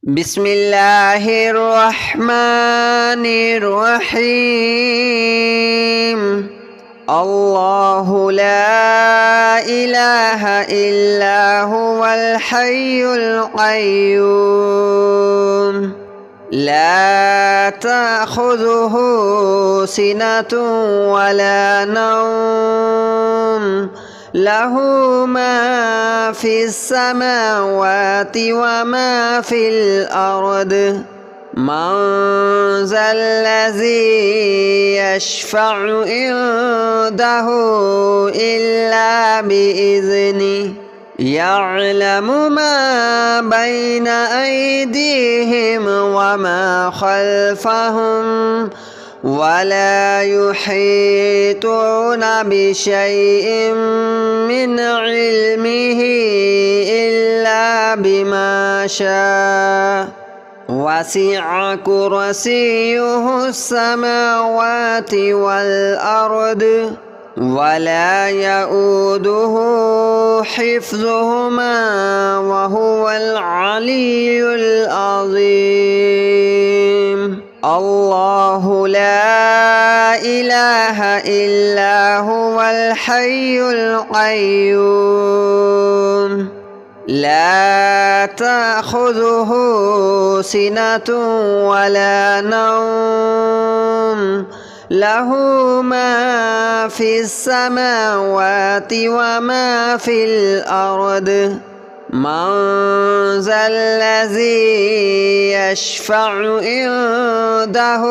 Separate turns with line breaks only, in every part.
بسم الله الرحمن الرحيم. الله لا إله إلا هو الحي القيوم لا تأخذه سنة ولا نوم له ما في السماوات وما في الأرض من ذا الذي يشفع عنده إلا بإذنه يعلم ما بين أيديهم وما خلفهم ولا يحيطون بشيء من علمه إلا بما شاء وسع كرسيه السماوات والأرض ولا يؤوده حفظهما وهو العلي العظيم. الله لا إله إلا هو الحي القيوم لا تأخذه سنة ولا نوم له ما في السماوات وما في الأرض من ذا الذي يشفع عنده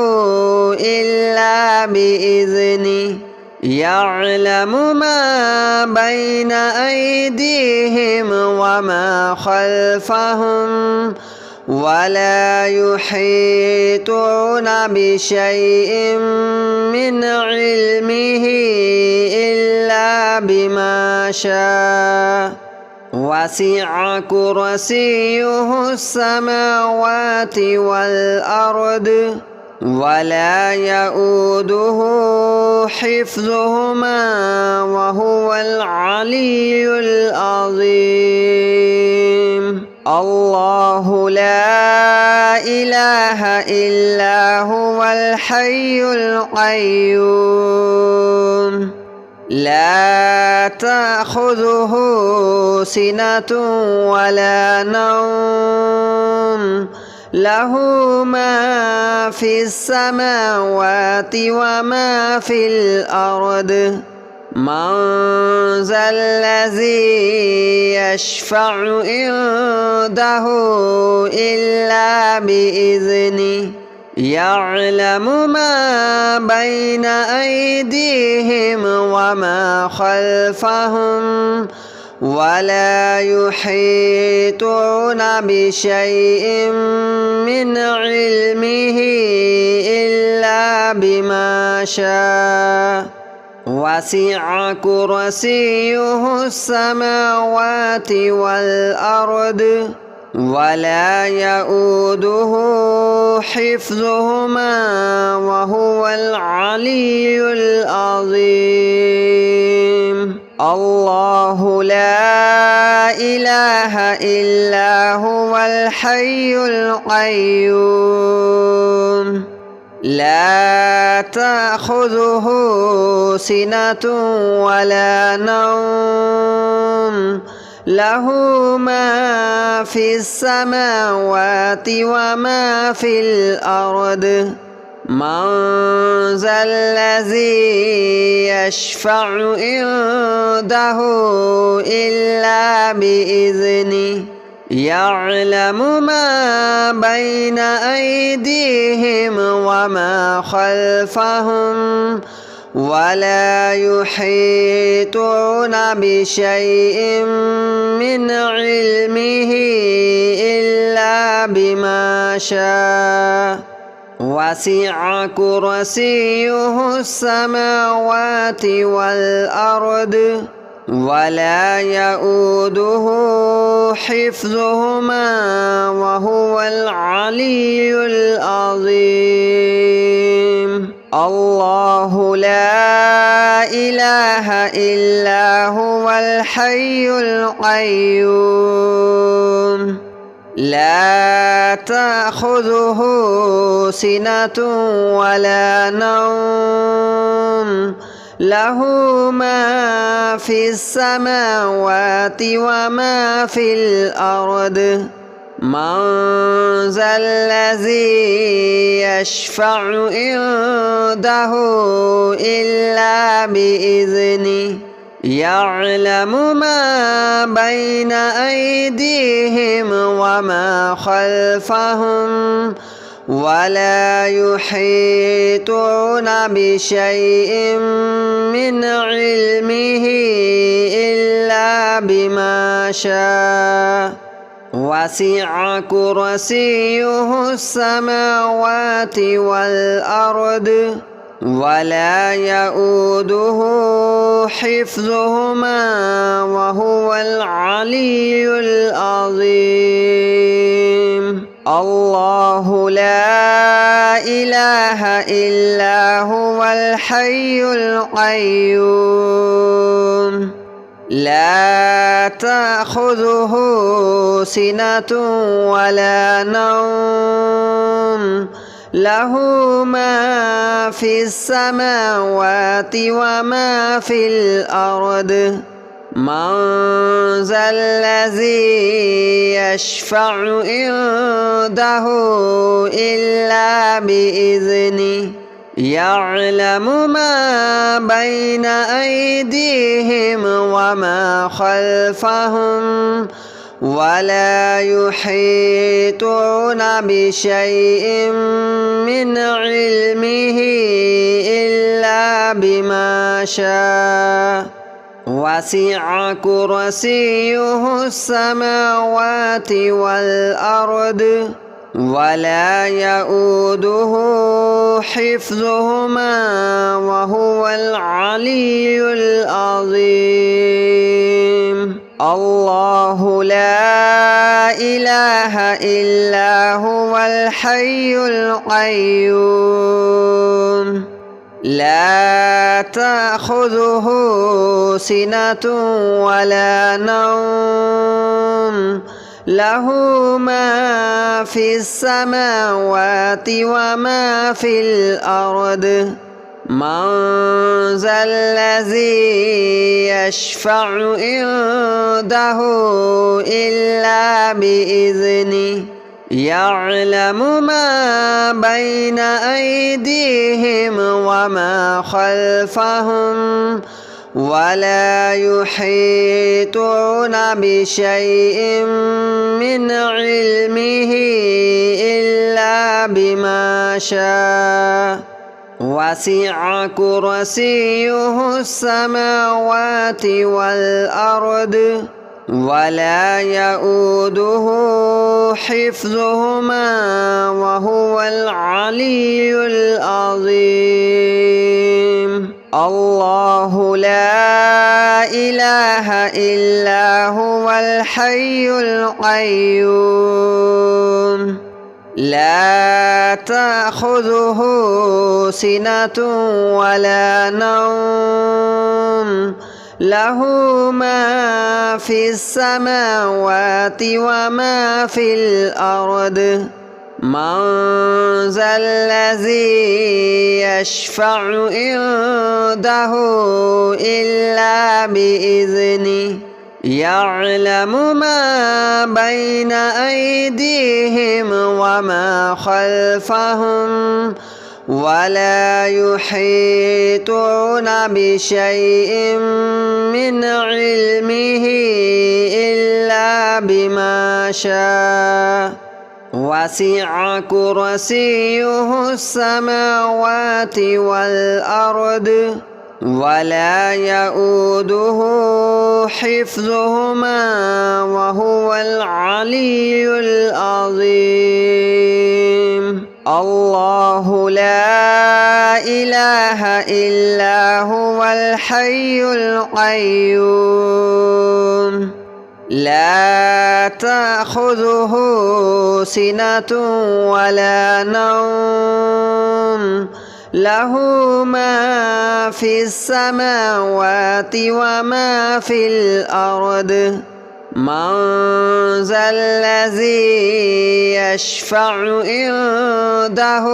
إلا بإذنه يعلم ما بين أيديهم وما خلفهم ولا يحيطون بشيء من علمه إلا بما شاء وسع كرسيه السماوات والأرض ولا يؤوده حفظهما وهو العلي العظيم. الله لا إله إلا هو الحي القيوم لا تأخذه سنة ولا نوم له ما في السماوات وما في الأرض من ذا الذي يشفع عنده إلا بإذنه يعلم ما بين أيديهم وما خلفهم ولا يحيطون بشيء من علمه إلا بما شاء وسع كرسيه السماوات والأرض ولا يؤوده حفظهما وهو العلي العظيم. الله لا إله إلا هو الحي القيوم لا تأخذه سنة ولا نوم له ما في السماوات وما في الأرض من ذا الذي يشفع عنده إلا بإذنه يعلم ما بين أيديهم وما خلفهم ولا يحيطون بشيء من علمه إلا بما شاء وسع كرسيه السماوات والأرض ولا يؤوده حفظهما وهو العلي العظيم. الله لا إله إلا هو الحي القيوم لا تأخذه سنة ولا نوم له ما في السماوات وما في الأرض من ذا الذي يشفع عنده إلا بإذنه يعلم ما بين أيديهم وما خلفهم ولا يحيطون بشيء من علمه إلا بما شاء وسع كرسيه السماوات والأرض ولا يؤوده حفظهما وهو العلي العظيم الله لا إله إلا هو الحي القيوم لا تأخذه سنة ولا نوم له ما في السماوات وما في الأرض من ذا الذي يشفع عنده إلا بإذنه يعلم ما بين أيديهم وما خلفهم ولا يحيطون بشيء من علمه إلا بما شاء وسع كرسيه السماوات والأرض ولا يؤوده حفظهما وهو العلي العظيم الله لا إله إلا هو الحي القيوم لا تأخذه سنة ولا نوم له ما في السماوات وما في الأرض من ذا الذي يشفع عنده إلا بإذنه يعلم ما بين أيديهم وما خلفهم ولا يحيطون بشيء من علمه إلا بما شاء وسع كرسيه السماوات والأرض ولا يؤوده حفظهما وهو العلي العظيم الله لا إله إلا هو الحي القيوم لا تأخذه سنة ولا نوم له ما في السماوات وما في الأرض من ذا الذي يشفع عنده إلا بإذنه يعلم ما بين أيديهم وما خلفهم ولا يحيطون بشيء من علمه إلا بما شاء وسع كرسيه السماوات والأرض ولا يؤوده حفظهما وهو العلي العظيم الله لا إله إلا هو الحي القيوم لا تأخذه سنة ولا نوم له ما في السماوات وما في الأرض من ذا الذي يشفع عنده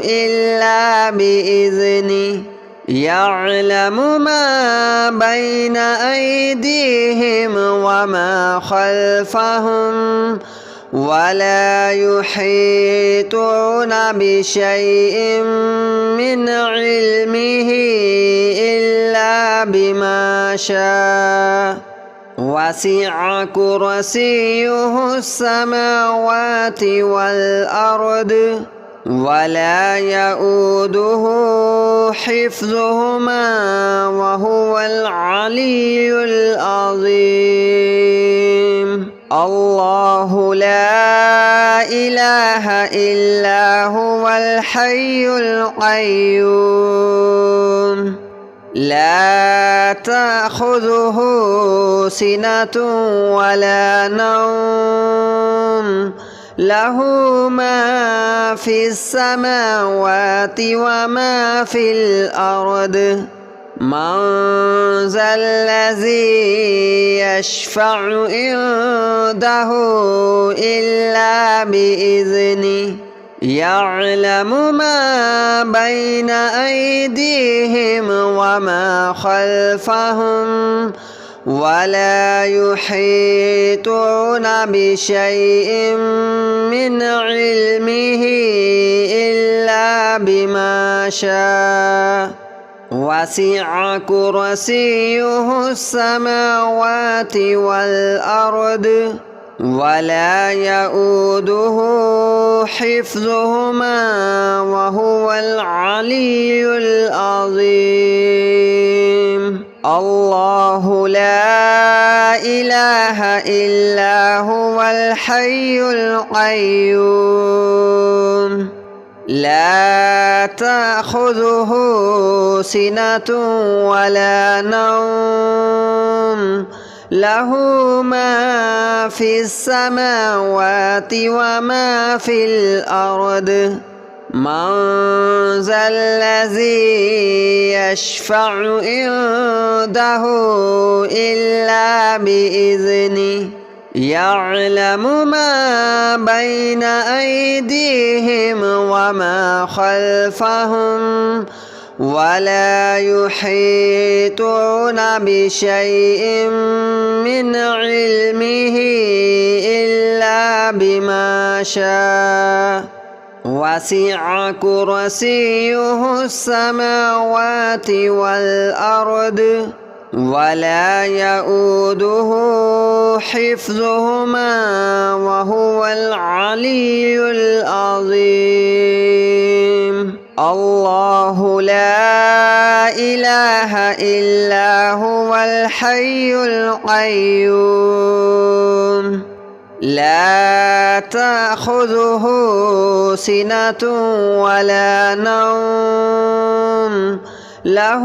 إلا بإذنه يعلم ما بين أيديهم وما خلفهم ولا يحيطون بشيء من علمه إلا بما شاء وسع كرسيه السماوات والأرض ولا يؤوده حفظهما وهو العلي العظيم. الله لا إله إلا هو الحي القيوم لا تأخذه سنة ولا نوم له ما في السماوات وما في الأرض من ذا الذي يشفع عنده إلا بإذنه يعلم ما بين أيديهم وما خلفهم ولا يحيطون بشيء من علمه إلا بما شاء وسع كرسيه السماوات والأرض ولا يؤوده حفظهما وهو العلي العظيم. الله لا إله إلا هو الحي القيوم لا تأخذه سنة ولا نوم له ما في السماوات وما في الأرض من ذا الذي يشفع عنده إلا بإذنه يعلم ما بين أيديهم وما خلفهم ولا يحيطون بشيء من علمه إلا بما شاء وسع كرسيه السماوات والأرض ولا يؤوده حفظهما وهو العلي العظيم. الله لا إله إلا هو الحي القيوم لا تأخذه سنة ولا نوم له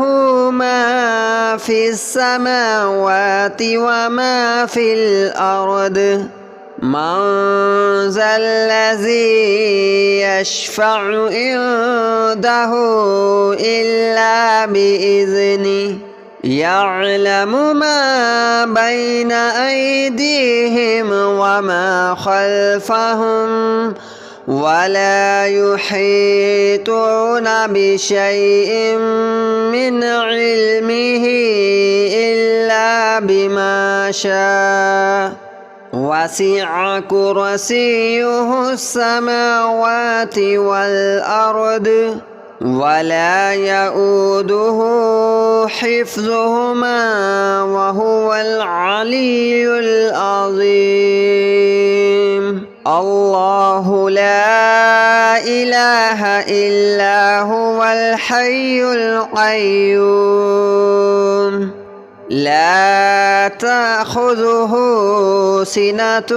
ما في السماوات وما في الأرض من ذا الذي يشفع عنده إلا بإذنه يعلم ما بين أيديهم وما خلفهم ولا يحيطون بشيء من علمه إلا بما شاء وسع كرسيه السماوات والأرض ولا يؤوده حفظهما وهو العلي العظيم. الله لا إله إلا هو الحي القيوم لا تأخذه سنة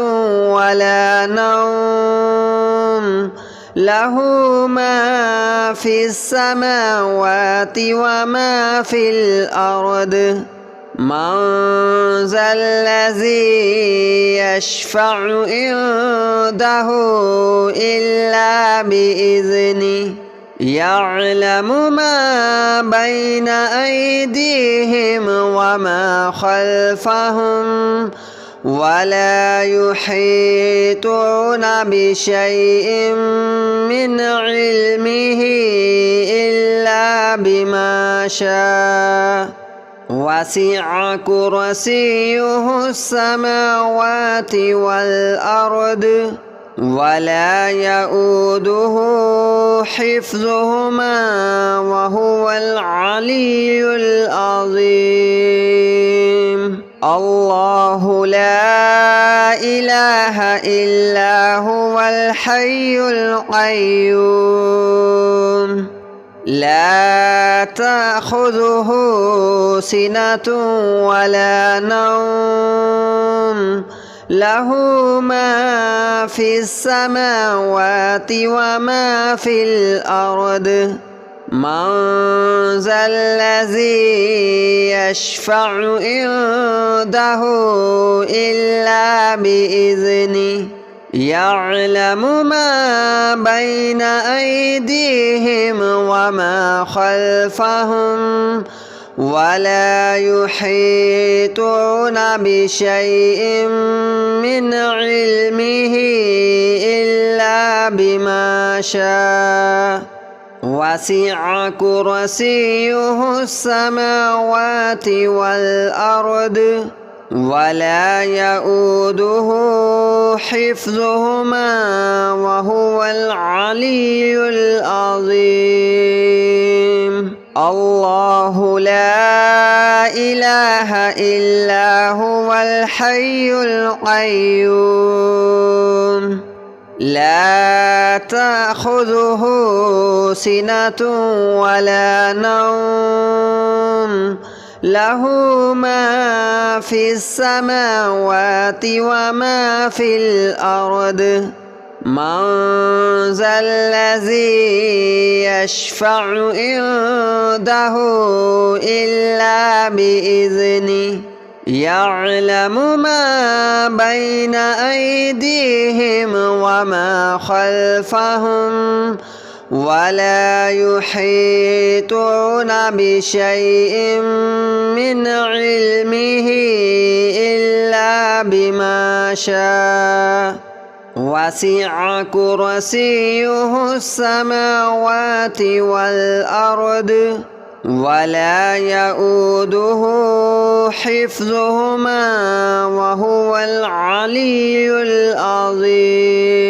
ولا نوم له ما في السماوات وما في الأرض من ذا الذي يشفع عنده إلا بإذنه يعلم ما بين أيديهم وما خلفهم ولا يحيطون بشيء من علمه إلا بما شاء وسع كرسيه السماوات والأرض ولا يؤوده حفظهما وهو العلي العظيم. الله لا إله إلا هو الحي القيوم لا تأخذه سنة ولا نوم له ما في السماوات وما في الأرض من ذا الذي يشفع عنده إلا بإذنه يعلم ما بين أيديهم وما خلفهم ولا يحيطون بشيء من علمه إلا بما شاء وسع كرسيه السماوات والأرض ولا يؤوده حفظهما وهو العلي العظيم. الله لا إله إلا هو الحي القيوم لا تأخذه سنة ولا نوم له ما في السماوات وما في الأرض من ذا الذي يشفع عنده إلا بإذنه يعلم ما بين أيديهم وما خلفهم ولا يحيطون بشيء من علمه إلا بما شاء وسع كرسيه السماوات والأرض ولا يؤوده حفظهما وهو العلي العظيم.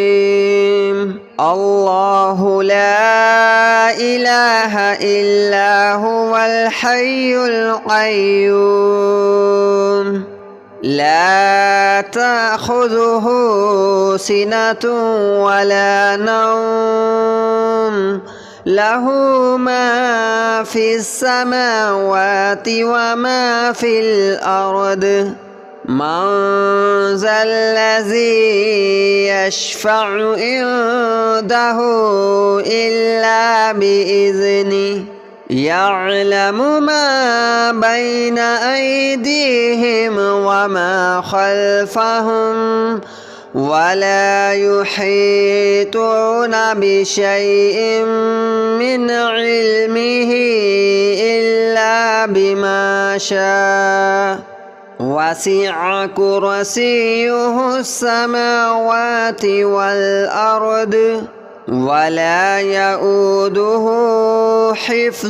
الله لا إله إلا هو الحي القيوم لا تأخذه سنة ولا نوم له ما في السماوات وما في الأرض من ذا الذي يشفع عنده إلا بإذنه يعلم ما بين أيديهم وما خلفهم ولا يحيطون بشيء من علمه إلا بما شاء وسع كرسيه السماوات والأرض ولا يؤوده حفظهما